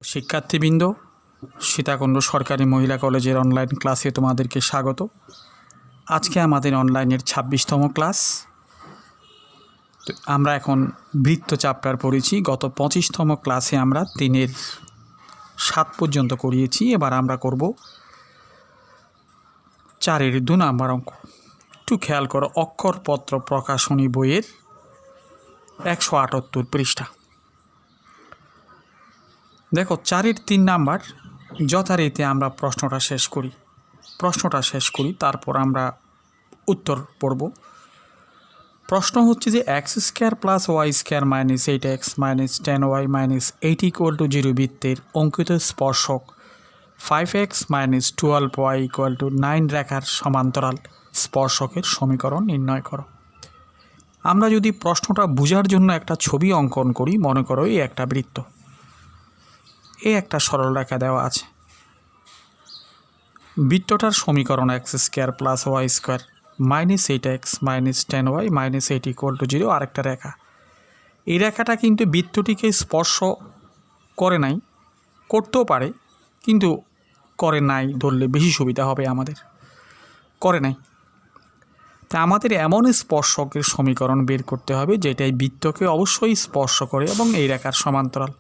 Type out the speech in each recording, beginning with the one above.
শিক্ষার্থীবৃন্দ, সীতাকুণ্ড সরকারি মহিলা কলেজের অনলাইন ক্লাসে তোমাদেরকে স্বাগত। আজকে আমাদের অনলাইনের 26তম ক্লাস। আমরা এখন বৃত্ত চ্যাপ্টার পড়েছি। গত 25তম ক্লাসে আমরা 3-এর 7 পর্যন্ত করিয়েছি। এবার আমরা করব 4-এর 2 নম্বর অঙ্ক। একটু খেয়াল করো, অক্ষরপত্র প্রকাশনী বইয়ের 178 পৃষ্ঠা। দেখো, 4-এর 3 নাম্বার যথারীতি আমরা প্রশ্নটা শেষ করি, তারপর আমরা উত্তর পড়ব। প্রশ্ন হচ্ছে যে x² + y² - 8x - 10y - 8 = 0 বৃত্তের অঙ্কিত স্পর্শক 5x - 12y = 9 রেখার সমান্তরাল স্পর্শকের সমীকরণ নির্ণয় করো। আমরা যদি প্রশ্নটা বোঝার জন্য একটা ছবি অঙ্কন করি, মনে করো এই একটা বৃত্ত, এই একটা সরল রেখা দেওয়া আছে। বৃত্তটার সমীকরণ x² + y² - 8x - 10y - 8 = 0। আরেকটা রেখা, এই রেখাটা কিন্তু বৃত্তটিকে স্পর্শ করে নাই, করতেও পারে, কিন্তু করে নাই ধরলে বেশি সুবিধা হবে আমাদের। করে নাই, তা আমাদের এমন স্পর্শকের সমীকরণ বের করতে হবে যেটা এই বৃত্তকে অবশ্যই স্পর্শ করে এবং এই রেখার সমান্তরাল।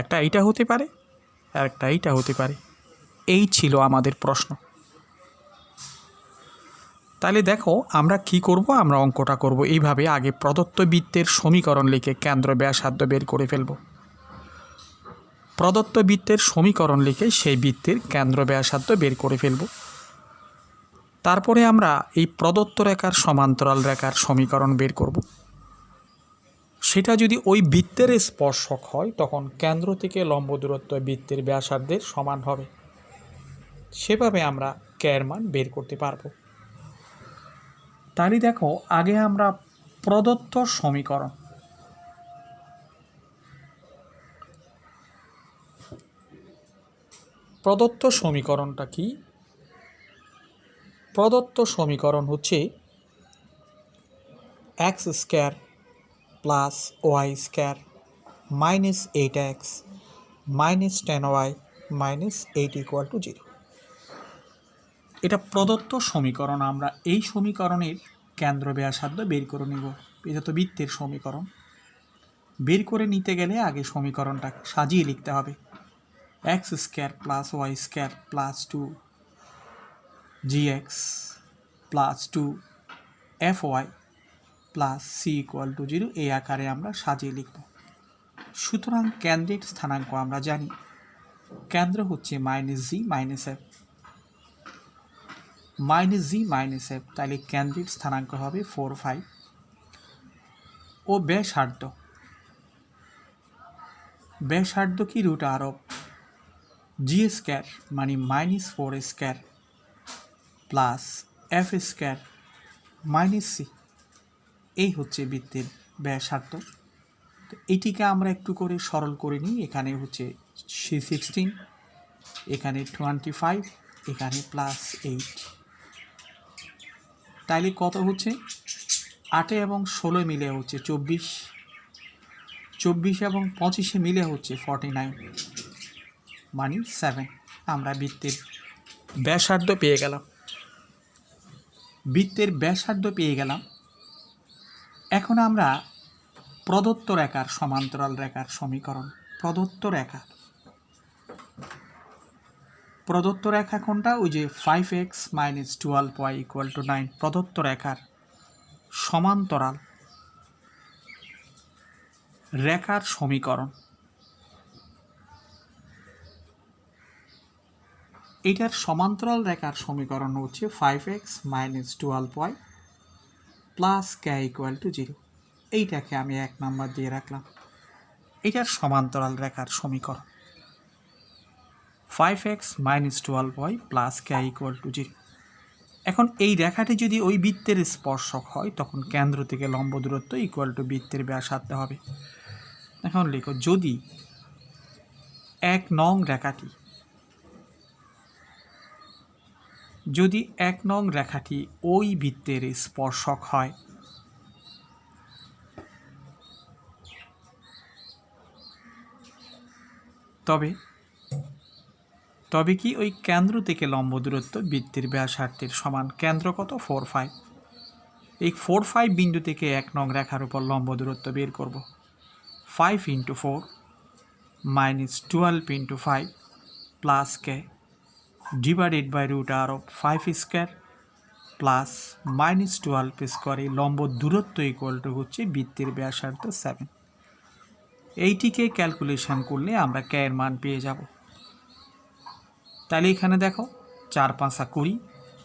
একটা এইটা হতে পারে, আর একটা এইটা হতে পারে। এই ছিল আমাদের প্রশ্ন। তাহলে দেখো আমরা কি করব, আমরা অঙ্কটা করব এইভাবে। আগে প্রদত্ত বৃত্তের সমীকরণ লিখে কেন্দ্র ব্যাসার্ধ বের করে ফেলব। প্রদত্ত বৃত্তের সমীকরণ লিখে সেই বৃত্তের কেন্দ্র ব্যাসার্ধ বের করে ফেলব। তারপরে আমরা এই প্রদত্ত রেখার সমান্তরাল রেখার সমীকরণ বের করব। সেটা যদি ওই বৃত্তের স্পর্শক হয়, তখন কেন্দ্র থেকে লম্ব দূরত্ব বৃত্তের ব্যাসার্ধের সমান হবে। সেভাবে আমরা কে-এর মান বের করতে পারব। তাহলে দেখো, আগে আমরা প্রদত্ত সমীকরণটা কি? প্রদত্ত সমীকরণ হচ্ছে x² + y² - 8x - 10y - 8 = 0। এটা প্রদত্ত সমীকরণ। আমরা এই সমীকরণের কেন্দ্র ব্যাসার্ধ বের করে নেব। এটা তো বৃত্তের সমীকরণ। বের করে নিতে গেলে আগে সমীকরণটা সাজিয়ে লিখতে হবে। x² + y² + 2gx + 2fy + c = 0 এই আকারে আমরা সাজিয়ে লিখব। সুতরাং কেন্দ্রের স্থানাঙ্ক আমরা জানি, কেন্দ্র হচ্ছে -g - f, -g - f। তাহলে কেন্দ্রের স্থানাঙ্ক হবে 4, 5 ও ব্যাসার্ধ কি √r g² মানে -4² + f² - c। এই হচ্ছে বৃত্তের ব্যাসার্ধ। তো এটিকে আমরা একটু করে সরল করে নিই। এখানে হচ্ছে 16, এখানে 25, এখানে +8। তাইলে কত হচ্ছে? 8 এবং 16 মিলে হচ্ছে 24, 24 এবং 25 মিলে হচ্ছে 49, মানে 7। আমরা বৃত্তের ব্যাসার্ধ পেয়ে গেলাম। এখন আমরা প্রদত্ত রেখার সমান্তরাল রেখার সমীকরণ। প্রদত্ত রেখা কোনটা? ওই যে 5x - 12y = 9 প্রদত্ত রেখার সমান্তরাল রেখার সমীকরণ। এটার সমান্তরাল রেখার সমীকরণ হচ্ছে 5x - 12y + k = 0। এইটাকে আমি 1 নাম্বার দিয়ে রাখলাম। এটার সমান্তরাল রেখার সমীকরণ 5x - 12y + k = 0। এখন এই রেখাটি যদি ওই বৃত্তের স্পর্শক হয়, তখন কেন্দ্র থেকে লম্ব দূরত্ব = বৃত্তের ব্যাসার্ধ হবে। এখন লিখো, যদি 1 নং রেখাটি ওই বৃত্তের স্পর্শক হয়, তবে তবে কি ওই কেন্দ্র থেকে লম্ব দূরত্ব বৃত্তের ব্যাসার্ধের সমান। কেন্দ্র কত? 4, 5। এই 4, 5 বিন্দু থেকে 1 নং রেখার উপর লম্ব দূরত্ব বের করব। 5 × 4 - 12 × 5 plus k divided by √5² plus -12² এই লম্ব দূরত্ব ইকুয়াল টু হচ্ছে বৃত্তের ব্যাসার্ধ 7। এইটিকে ক্যালকুলেশন করলে আমরা কে এর মান পেয়ে যাব। তাহলে এখানে দেখো 4 × 5 = 20,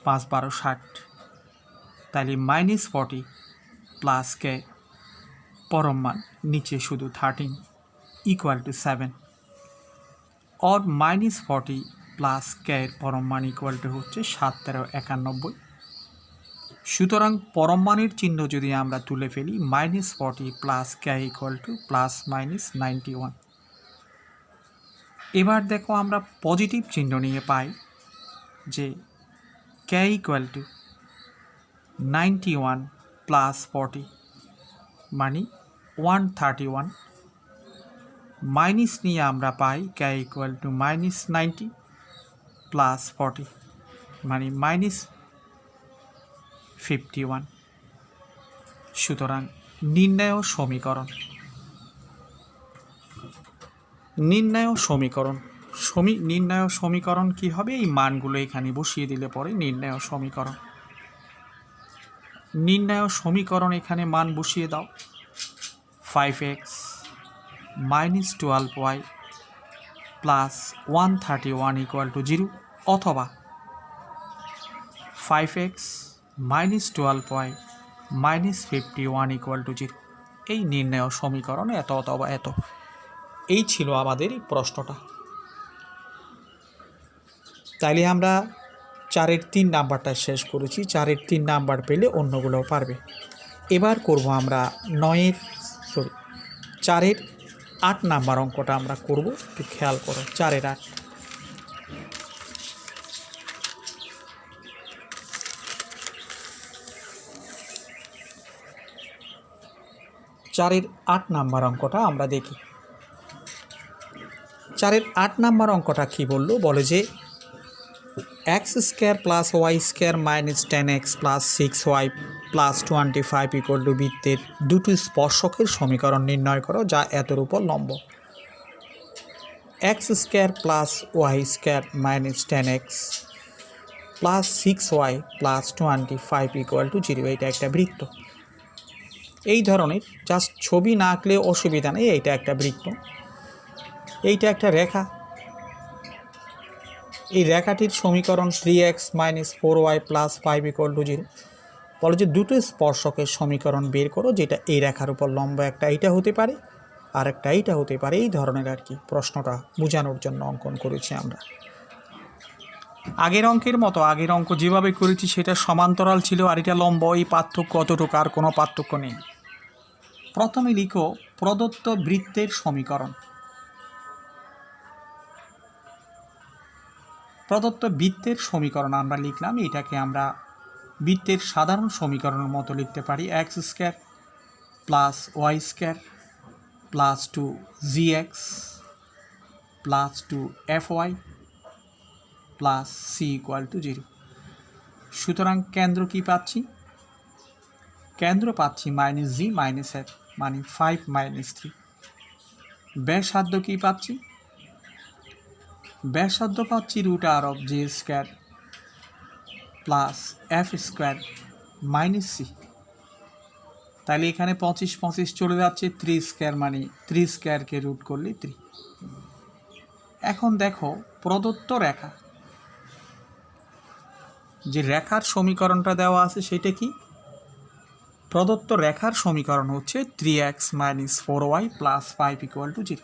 5 × 12 = 60। তাহলে -40 প্লাস কে পরম মান নিচে শুধু 13 ইকুয়াল টু 7, और -40 প্লাস কে এর পরম মান ইকুয়াল টু হচ্ছে 7, 13, 91। সুতরাং পরম মানের চিহ্ন যদি আমরা তুলে ফেলি -40 প্লাস কে ইকুয়াল টু +-91। এবার দেখো আমরা পজিটিভ চিহ্ন নিয়ে পাই যে কে ইকুয়াল টু 91 প্লাস 40 মানে 131, মাইনাস নিয়ে আমরা পাই কে ইকুয়াল টু -90 প্লাস 40 মানে -51। সুতরাং নির্ণয় সমীকরণ কি হবে? এই মানগুলো এখানে বসিয়ে দিলে পরে নির্ণয় সমীকরণ এখানে মান বসিয়ে দাও। 5x - 12y plus 131 equal to 0, অথবা 5x - 12y -51 ইকুয়াল টু 0। এই নির্ণয় সমীকরণ এত অথবা এত। এই ছিল আমাদের এই প্রশ্নটা। তাইলে আমরা 4-এর 3 নাম্বারটা শেষ করেছি। 4-এর 3 নাম্বার পেলে অন্যগুলোও পারবে। এবার করব আমরা 4-এর 8 নাম্বার অঙ্কটা আমরা করব। একটু খেয়াল করো, 4-এর 8। 4-এর 8 নাম্বার অঙ্কটা আমরা দেখি। 4-এর 8 নাম্বার অঙ্কটা কি বললো? বলে যে x² + y² - 10x + 6y + 25 equal to বৃত্তের দুটি স্পর্শকের সমীকরণ নির্ণয় করো যা এতর উপর লম্ব। x² + y² - 10x + 6y + 25 equal to 0। এইটা একটা বৃত্ত। এই ধরনের জাস্ট ছবি না আঁকলে অসুবিধা নেই। এইটা একটা বৃত্ত, এইটা একটা রেখা। এই রেখাটির সমীকরণ 3x - 4y + 5 ইকুয়াল টু 0। বলে যে দুটো স্পর্শকের সমীকরণ বের করো যেটা এই রেখার উপর লম্ব। একটা এইটা হতে পারে আর একটা এইটা হতে পারে। এই ধরনের আর কি প্রশ্নটা বোঝানোর জন্য অঙ্কন করেছি আমরা। আগের অঙ্কের মতো আগের অঙ্ক যেভাবে করেছি সেটা সমান্তরাল ছিল আর এটা লম্ব। এই পার্থক্য অতটুকু, আর কোনো পার্থক্য নেই। প্রথমে লিখো প্রদত্ত বৃত্তের সমীকরণ। প্রদত্ত বৃত্তের সমীকরণ আমরা লিখলাম। এটাকে আমরা বৃত্তের সাধারণ সমীকরণের মতো লিখতে পারি। x² + y² + 2gx + 2fy + c = 0। সুতরাং কেন্দ্র কি পাচ্ছি? কেন্দ্র পাচ্ছি -g - f মানে 5 - 3। ব্যাসার্ধ কি পাচ্ছি? ব্যাসার্ধ পাচ্ছি √j² প্লাস f² - c। তাহলে এখানে 25 25 চলে যাচ্ছে, 3² মানে 3² রুট করলে 3। এখন দেখো প্রদত্ত রেখা, যে রেখার সমীকরণটা দেওয়া আছে সেটা কি? প্রদত্ত রেখার সমীকরণ হচ্ছে 3x - 4y + 5 = 0।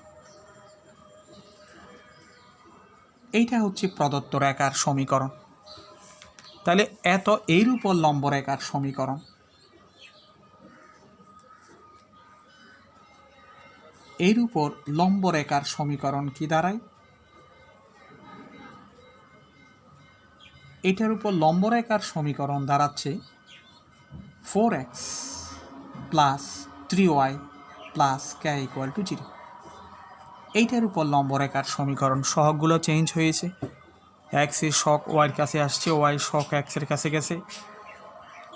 এইটা হচ্ছে প্রদত্ত রেখার সমীকরণ। তাহলে এত এর উপর লম্ব রেখার সমীকরণ। এর উপর লম্ব রেখার সমীকরণ কি দাঁড়ায়? এটার উপর লম্ব রেখার সমীকরণ দাঁড়াচ্ছে 4x + 3y + k = 0। এইটার উপর লম্ব রেখার সমীকরণ। সহগগুলো চেঞ্জ হয়েছে। এক্সের শক ওয়াইয়ের কাছে আসছে, ওয়াই শক এক্সের কাছে গেছে,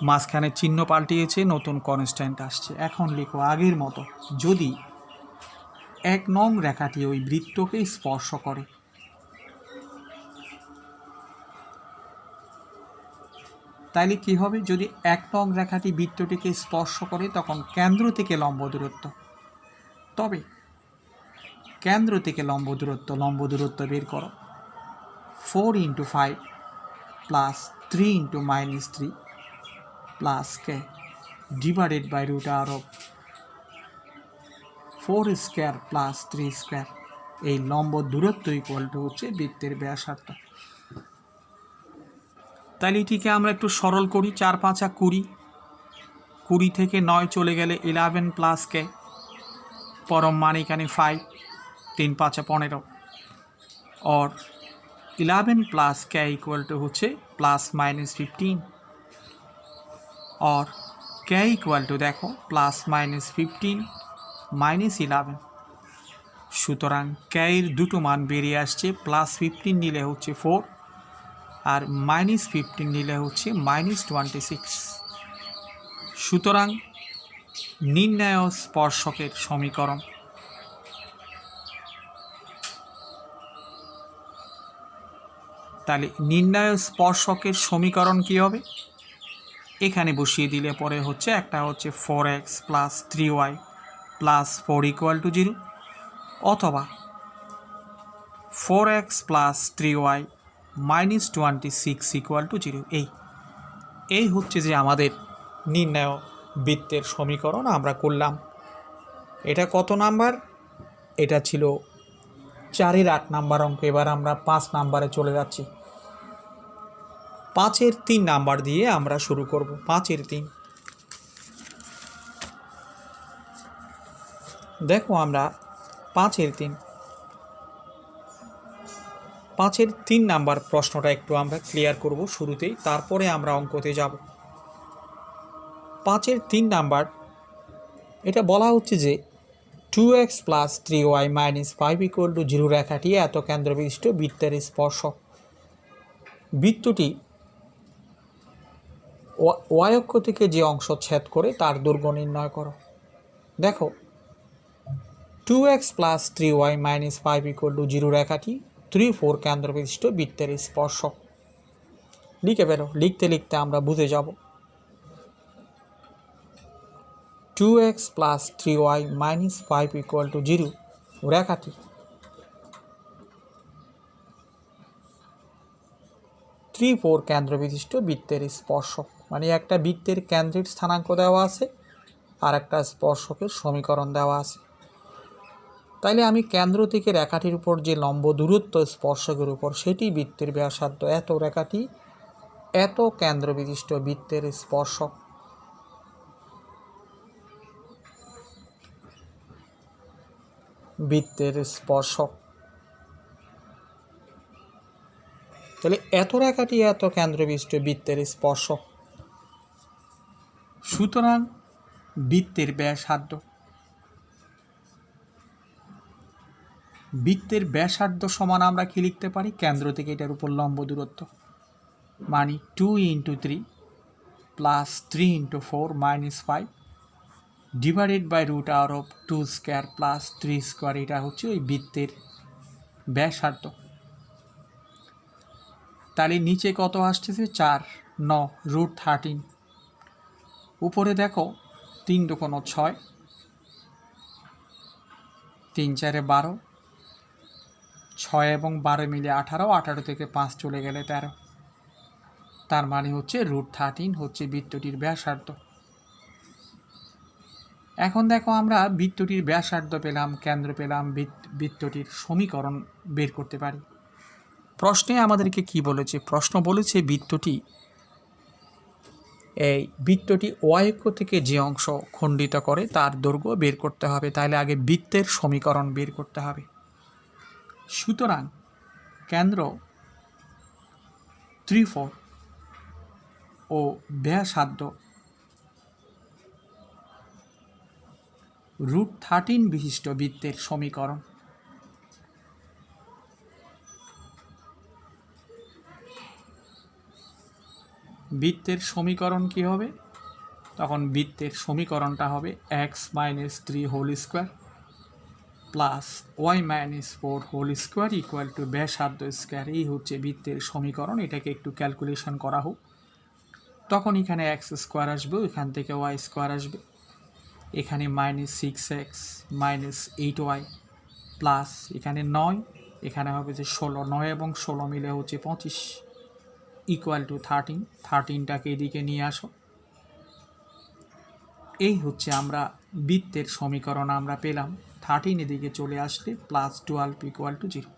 মাঝখানে চিহ্ন পাল্টিয়েছে, নতুন কনস্ট্যান্ট আসছে। এখন লিখো আগের মতো, যদি 1 নং রেখাটি ওই বৃত্তকে স্পর্শ করে, তাইলে কি হবে? যদি 1 নং রেখাটি বৃত্তটিকে স্পর্শ করে তখন কেন্দ্র থেকে লম্ব দূরত্ব, তবে কেন্দ্র থেকে লম্ব দূরত্ব বের করো। 4 × 5 plus 3 × -3 plus k divided by √4 square plus 3 square. এই লম্ব দূরত্ব ইকুয়াল টু হচ্ছে বৃত্তের ব্যাসার্ধ। তাহলে এটিকে আমরা একটু সরল করি। 4 × 5 = 20, 20 থেকে 9 চলে গেলে 11 প্লাস কে, পরম মান এখানে 5, 3 × 5 = 15, और 11 प्लस কে इक्वल टू হচ্ছে +-15, और কে इक्वल टू देखो +-15 -11। সুতরাং কে এর দুটো মান বেরিয়ে আসছে, +15 নিলে হচ্ছে 4 আর -15 নিলে হচ্ছে -26। সুতরাং নির্ণয় স্পর্শকের সমীকরণ, তাহলে নির্ণয় স্পর্শকের সমীকরণ কী হবে? এখানে বসিয়ে দিলে পরে হচ্ছে একটা হচ্ছে 4x + 3y + 4 = 0, অথবা 4x + 3y - 26 = 0। এই হচ্ছে যে আমাদের নির্ণয় বৃত্তের সমীকরণ আমরা করলাম। এটা কত নাম্বার? এটা ছিল 4-এর 8 নাম্বার অঙ্ক। এবার আমরা 5 নাম্বারে চলে যাচ্ছি। 5-এর 3 নাম্বার দিয়ে আমরা শুরু করব। 5-এর 3 দেখো, আমরা 5-এর 3 নাম্বার প্রশ্নটা একটু আমরা ক্লিয়ার করব শুরুতেই, তারপরে আমরা অঙ্কতে যাব। 5-এর 3 নাম্বার এটা বলা হচ্ছে যে 2x + 3y - 5 = 0 রেখাটি এত কেন্দ্রবিশিষ্ট বৃত্তের স্পর্শক। বৃত্তটি ওয়াই অক্ষ থেকে যে অংশ ছেদ করে তার দৈর্ঘ্য নির্ণয় করো। দেখো, 2x + 3y - 5 = 0 রেখাটি 3-4 কেন্দ্রবিশিষ্ট বৃত্তের স্পর্শক। লিখে ফেলো। লিখতে লিখতে আমরা বুঝে যাব। 2x + 3y - 5 = 0 রেখাটি 3-4 কেন্দ্রবিশিষ্ট বৃত্তের স্পর্শক। মানে একটা বৃত্তের কেন্দ্রের স্থানাঙ্ক দেওয়া আছে আর একটা স্পর্শকের সমীকরণ দেওয়া আছে। তাইলে আমি কেন্দ্র থেকে রেখাটির উপর যে লম্ব দূরত্ব স্পর্শকের উপর, সেটি বৃত্তের ব্যাসার্ধ। এত রেখাটি এত কেন্দ্রবিশিষ্ট বৃত্তের স্পর্শক। তাহলে এত রেখাটি এত কেন্দ্রবিশিষ্ট বৃত্তের স্পর্শক। সুতরাং বৃত্তের ব্যাসার্ধ সমান আমরা কি লিখতে পারি? কেন্দ্র থেকে এটার উপর লম্ব দূরত্ব, মানে 2 × 3 + 3 × 4 - 5 divided by √2 square plus 3 square. এটা হচ্ছে ওই বৃত্তের ব্যাসার্ধ। তাহলে নিচে কত আসতেছে? 4, 9 √13। উপরে দেখো 3 × 2 = 6, 3 × 4 = 12, 6 এবং 12 মিলে 18, 18 থেকে 5 চলে গেলে 13। তার মানে হচ্ছে √13 হচ্ছে বৃত্তটির ব্যাসার্ধ। এখন দেখো, আমরা বৃত্তটির ব্যাসার্ধ পেলাম, কেন্দ্র পেলাম, বৃত্তটির সমীকরণ বের করতে পারি। প্রশ্নে আমাদেরকে কি বলেছে? প্রশ্ন বলেছে বৃত্তটি ওয়াই অক্ষ থেকে যে অংশ খণ্ডিত করে তার দৈর্ঘ্য বের করতে হবে। তাহলে আগে বৃত্তের সমীকরণ বের করতে হবে। সুতরাং কেন্দ্র 3-4 ও ব্যাসার্ধ √13 বিশিষ্ট বৃত্তের সমীকরণ। বৃত্তের সমীকরণ কি হবে? তখন বৃত্তের সমীকরণটা হবে x minus 3 whole square plus y minus 4 whole square equal to ব্যাসার্ধ স্কোয়ার। এই হচ্ছে বৃত্তের সমীকরণ। এটাকে একটু ক্যালকুলেশন করা হোক। তখন এখানে এক্স স্কোয়ার আসবে, এখান থেকে ওয়াই স্কোয়ার আসবে, এখানে -6x মাইনাস 8y প্লাস এখানে 9, এখানে হবে যে 16, 9 এবং 16 মিলে হচ্ছে 25 ইকুয়াল টু 13। 13টাকে এদিকে নিয়ে আসো। এই হচ্ছে আমরা বৃত্তের সমীকরণ আমরা পেলাম। 13 এদিকে চলে আসলে প্লাস 12 ইকুয়াল টু 0।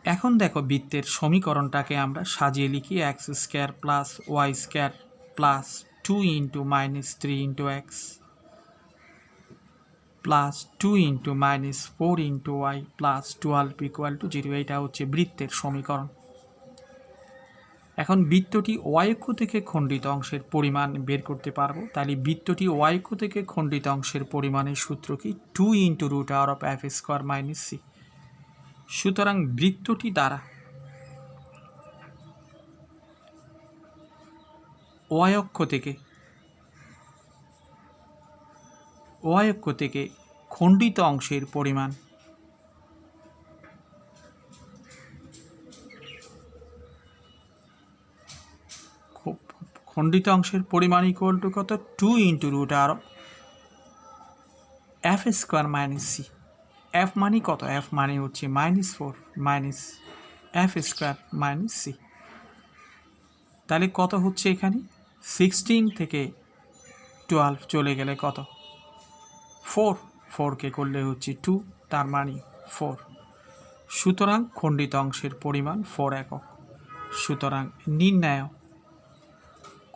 এখন দেখো বৃত্তের সমীকরণটাকে আমরা সাজিয়ে লিখি x square plus y square plus 2 into minus 3 into x plus 2 into minus 4 into y plus 12 equal to 0। এটা হচ্ছে বৃত্তের সমীকরণ। এখন বৃত্তটি ওয়াই অক্ষ থেকে খণ্ডিত অংশের পরিমাণ বের করতে পারবো। তাহলে বৃত্তটি ওয়াই অক্ষ থেকে খণ্ডিত অংশের পরিমাণের সূত্র কি? 2 ইন্টু রুট আর of f square minus c. সুতরাং বৃত্তটি দ্বারা ওয়াই অক্ষ থেকে খণ্ডিত অংশের পরিমাণ ইকুয়াল টু কত? 2 ইন্টু রুট আর F square minus C. F মানে কত? এফ মানে হচ্ছে -4 minus F square minus C. তাহলে কত হচ্ছে এখানে? 16 থেকে 12 চলে গেলে কত? 4। 4কে করলে হচ্ছে 2, তার মানে 4। সুতরাং খণ্ডিত অংশের পরিমাণ 4 একক। সুতরাং নির্ণয়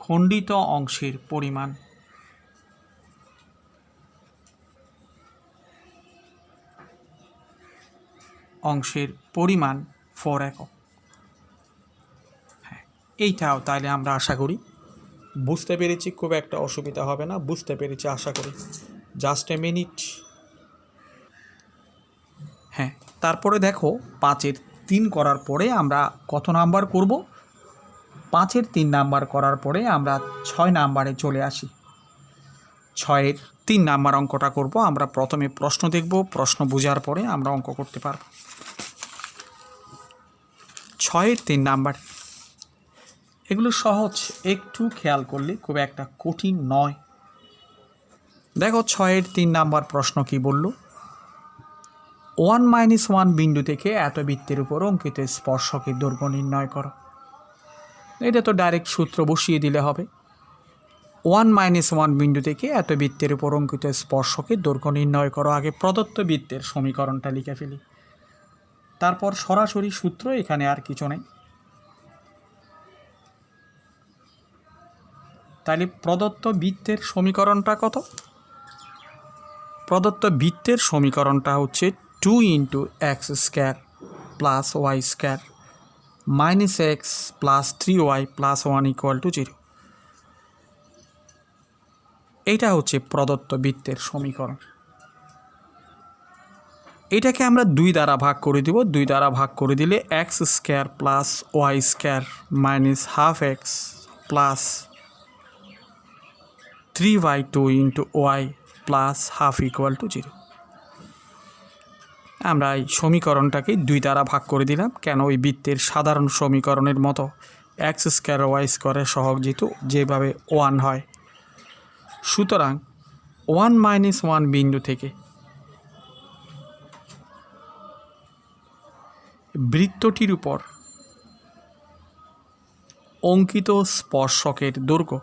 খণ্ডিত অংশের পরিমাণ অংশের পরিমাণ 4 একক। হ্যাঁ, এইটাও তাহলে আমরা আশা করি বুঝতে পেরেছি, খুব একটা অসুবিধা হবে না, বুঝতে পেরেছি আশা করি। Just a minute. হ্যাঁ, তারপরে দেখো 5-এর 3 করার পরে আমরা কত নাম্বার করব? 5-এর 3 নাম্বার করার পরে আমরা 6 নাম্বারে চলে আসি। 6-এর 3 নাম্বার অঙ্কটা করব। আমরা প্রথমে প্রশ্ন দেখব, প্রশ্ন বোঝার পরে আমরা অঙ্ক করতে পারব। 6-এর 3 নাম্বার এগুলো সহজ, একটু খেয়াল করলে খুব একটা কঠিন নয়। দেখো 6-এর 3 নাম্বার প্রশ্ন কি বলল? 1 - 1 বিন্দু থেকে এত বৃত্তের উপর অঙ্কিত স্পর্শকের দৈর্ঘ্য নির্ণয় করো। এটা তো ডাইরেক্ট সূত্র বসিয়ে দিলে হবে। 1 - 1 বিন্দু থেকে এত বৃত্তের উপর অঙ্কিত স্পর্শকের দৈর্ঘ্য নির্ণয় করো। আগে প্রদত্ত বৃত্তের সমীকরণটা লিখে ফেলি, তারপর সরাসরি সূত্র, এখানে আর কিছু নেই। তাহলে প্রদত্ত বৃত্তের সমীকরণটা কত? প্রদত্ত বৃত্তের সমীকরণটা হচ্ছে 2 into x square plus y square minus x plus 3y plus 1 equal to 0। এইটা হচ্ছে প্রদত্ত বৃত্তের সমীকরণ। এটাকে আমরা 2 দ্বারা ভাগ করে দিব। 2 দ্বারা ভাগ করে দিলে x square plus y square minus half x plus 3/2 into y plus half equal to 0। আমরা এই সমীকরণটাকে 2 দ্বারা ভাগ করে দিলাম। কেন? ওই বৃত্তের সাধারণ সমীকরণের মতো এক্স স্কোয়ার ওয়াই স্কোয়ারের সহগ যেভাবে 1 হয়। সুতরাং 1 - 1 বিন্দু থেকে বৃত্তটির উপর অঙ্কিত স্পর্শকের দৈর্ঘ্য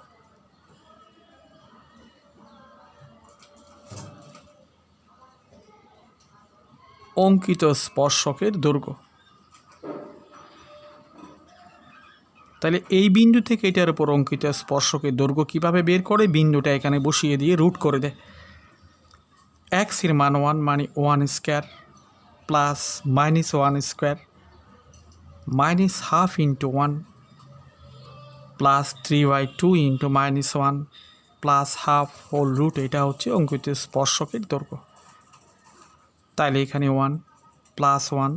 তাহলে এই বিন্দু থেকে এটার উপর অঙ্কিত স্পর্শকের দৈর্ঘ্য কীভাবে বের করে? বিন্দুটা এখানে বসিয়ে দিয়ে রুট করে দেয়। এক্সের মান 1 মানে 1 square plus -1 square minus half into 1 plus 3/2 into -1 plus half whole root. এটা হচ্ছে অঙ্কিত স্পর্শকের দৈর্ঘ্য। তাহলে এখানে 1 plus 1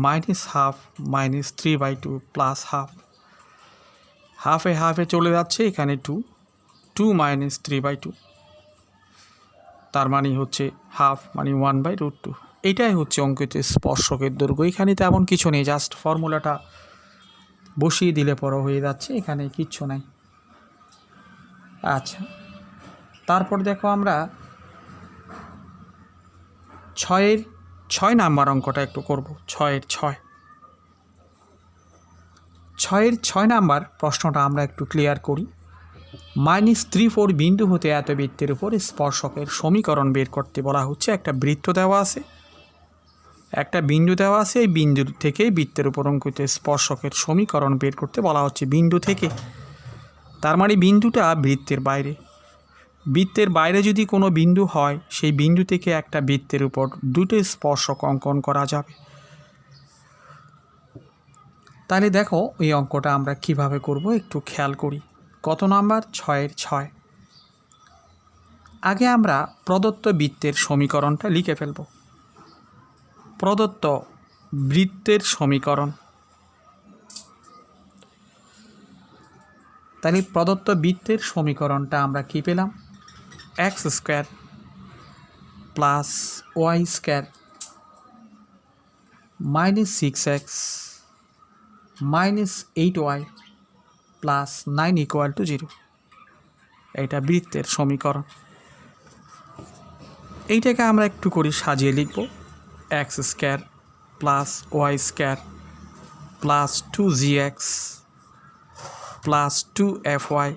minus half minus 3/2 plus half হাফে হাফে চলে যাচ্ছে, এখানে 2 মাইনাস 3/2, তার মানে হচ্ছে হাফ, মানে 1/√2। এটাই হচ্ছে অঙ্কিত স্পর্শকের দৈর্ঘ্য। এখানে তেমন কিছু নেই, জাস্ট ফর্মুলাটা বসিয়ে দিলে পরে হয়ে যাচ্ছে, এখানে কিচ্ছু নাই। আচ্ছা, তারপর দেখো আমরা 6 নাম্বার অঙ্কটা একটু করব। 6 নাম্বার প্রশ্নটা আমরা একটু ক্লিয়ার করি। -3, 4 বিন্দু হতে এত বৃত্তের উপর স্পর্শকের সমীকরণ বের করতে বলা হচ্ছে। একটা বৃত্ত দেওয়া আছে, একটা বিন্দু দেওয়া আছে, এই বিন্দু থেকে বৃত্তের উপর অঙ্কিত স্পর্শকের সমীকরণ বের করতে বলা হচ্ছে বিন্দু থেকে। তার মানে বিন্দুটা বৃত্তের বাইরে। বৃত্তের বাইরে যদি কোনো বিন্দু হয়, সেই বিন্দু থেকে একটা বৃত্তের উপর দুটো স্পর্শক অঙ্কন করা যাবে। তাহলে দেখো এই অঙ্কটা আমরা কিভাবে করব একটু খেয়াল করি। কত নাম্বার? 6 আগে আমরা প্রদত্ত বৃত্তের সমীকরণটা লিখে ফেলব। প্রদত্ত বৃত্তের সমীকরণ, তাহলে প্রদত্ত বৃত্তের সমীকরণটা আমরা কি পেলাম? x² plus y² -6x -8y plus 9 = 0। এটা বৃত্তের সমীকরণ। এইটাকে আমরা একটু করে সাজিয়ে লিখব। x² plus y² plus 2gx plus 2fy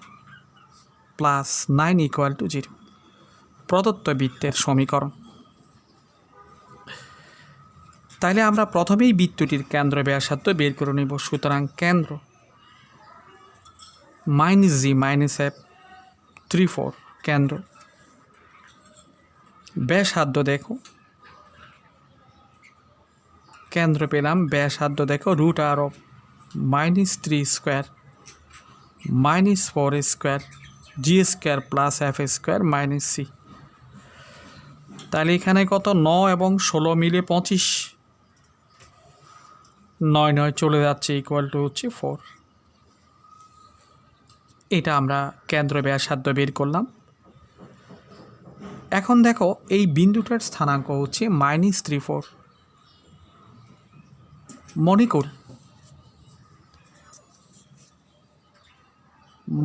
plus 9 = 0 প্রদত্ত বৃত্তের সমীকরণ। তাইলে আমরা প্রথমেই বৃত্তটির কেন্দ্র ব্যাসার্ধ বের করে নেব। সুতরাং কেন্দ্র -g - f 3, 4 কেন্দ্র। ব্যাসার্ধ দেখো, কেন্দ্র পেলাম, ব্যাসার্ধ দেখো √3² -4² g² প্লাস f² - c। তাহলে এখানে কত? 9 এবং 16 মিলে 25, 9 চলে যাচ্ছে, হচ্ছে 4। এটা আমরা কেন্দ্র ব্যাসার্ধ বের করলাম। এখন দেখো এই বিন্দুটার স্থানাঙ্ক হচ্ছে -3, 4।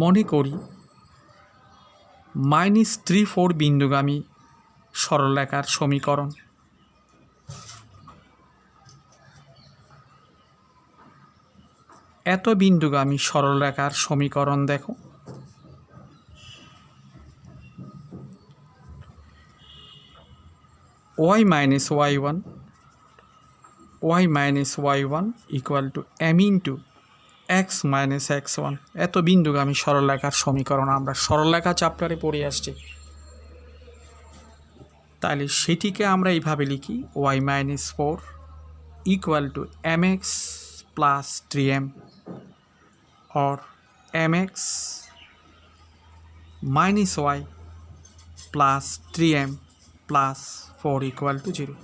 মনে করি -3, 4 বিন্দুগামী সরলরেখার সমীকরণ। এত বিন্দুগামী সরলরেখার সমীকরণ দেখো, y - y1 = m * x - x1। এত বিন্দুগামী সরলরেখার সমীকরণ আমরা সরলরেখা চ্যাপ্টারে পড়ে আসছি। তাহলে সেটিকে আমরা এইভাবে লিখি, y - 4 = mx plus 3m or mx minus y plus 3m plus 4 = 0।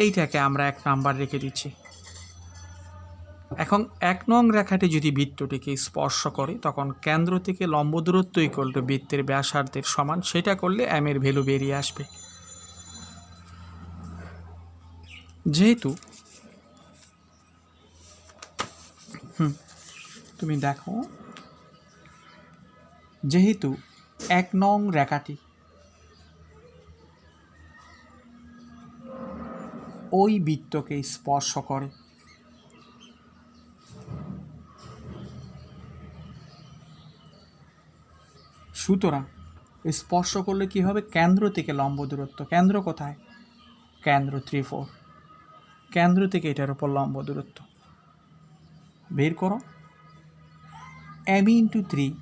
এইটাকে আমরা 1 নাম্বার রেখে দিচ্ছি। এখন 1 নং রেখাটি যদি বৃত্তটিকে স্পর্শ করে, তখন কেন্দ্র থেকে লম্ব দূরত্ব = বৃত্তের ব্যাসার্ধের সমান। সেটা করলে m এর ভ্যালু বেরিয়ে আসবে। যেহেতু তুমি দেখো, যেহেতু 1 নং রেখাটি ওই বৃত্তকে স্পর্শ করে, সুতরাং স্পর্শ করলে কি হবে? কেন্দ্র থেকে লম্ব দূরত্ব, কেন্দ্র কোথায়? কেন্দ্র 3, 4, কেন্দ্র থেকে এটার উপর লম্ব দূরত্ব বের করো। m * 3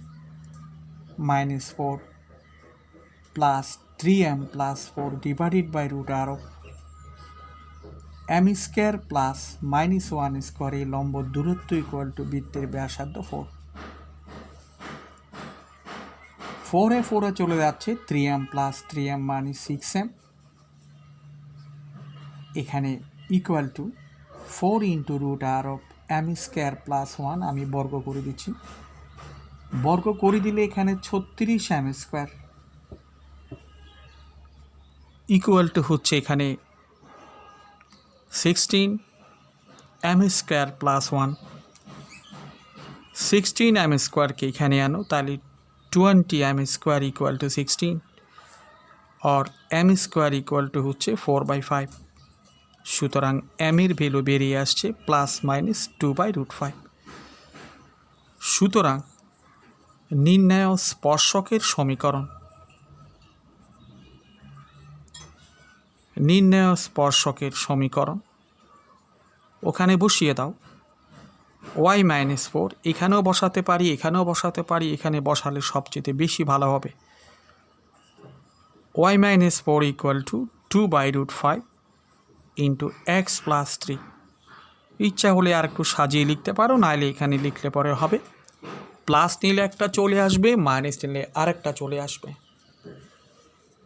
- 4 plus 3m plus 4 divided by √m² plus -1² এই লম্ব দূরত্ব = বৃত্তের ব্যাসার্ধ 4। 4 চলে যাচ্ছে, 3m প্লাস 3m মানে 6m, এখানে = 4 × এম স্কোয়ার প্লাস 1 আমি বর্গ করে দিচ্ছি। বর্গ করে দিলে এখানে 36 এম স্কোয়ার ইকুয়াল টু হচ্ছে এখানে 16 এম স্কোয়ার প্লাস 1। 16 এম স্কোয়ারকে এখানে আনো, তাহলে 20 এম স্কোয়ার ইকুয়াল টু 16 और এম স্কোয়ার ইকুয়াল টু হচ্ছে 4/5। সুতরাং এম এর ভ্যালু বেরিয়ে আসছে +-2/5। সুতরাং নির্ণয় স্পর্শকের সমীকরণ, নির্ণয় স্পর্শকের সমীকরণ ওখানে বসিয়ে দাও। y-4 এখানেও বসাতে পারি, এখানেও বসাতে পারি, এখানে বসালে সবচেয়ে বেশি ভালো হবে। y-4 equal to 2/5 into x plus 3। ইচ্ছা হলে আর একটু সাজিয়ে লিখতে পারো, নাহলে এখানে লিখলে পরে হবে। প্লাস নিলে একটা চলে আসবে, মাইনাস নিলে আরেকটা চলে আসবে।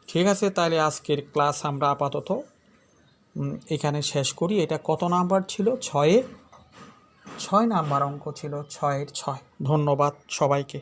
ঠিক আছে, তাহলে আজকের ক্লাস আমরা আপাতত এখানে শেষ করি। এটা কত নাম্বার ছিল? 6 নাম্বার অঙ্ক ছিল, 6 এর 6। ধন্যবাদ সবাইকে।